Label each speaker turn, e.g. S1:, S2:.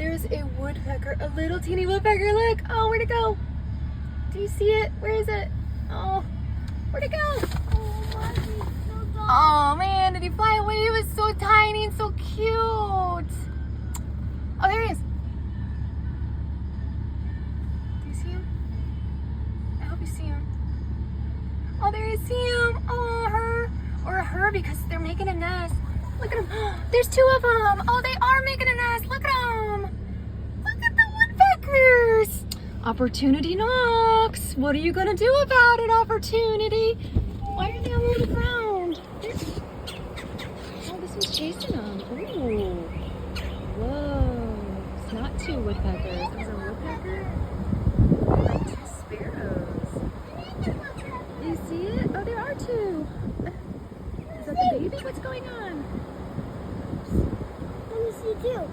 S1: There's a woodpecker, a little teeny woodpecker. Look. Oh, where'd it go? Do you see it? Where is it? Oh, where'd it go? Oh man, did he fly away? He was so tiny and so cute. Oh, there he is. Do you see him? I hope you see him. Oh, there you see him. Oh, her. Or a her because they're making a nest. Look at them. There's two of them. Oh, they are making a nest. Look at them. Look at the woodpeckers. Opportunity knocks. What are you going to do about it, Opportunity? Why are they all on the ground? Oh, this one's chasing them. Ooh. Whoa. It's not two woodpeckers. There's a woodpecker and two sparrows. Do you see it? Oh, there are two. Is that the baby? What's going on?
S2: Let me see too.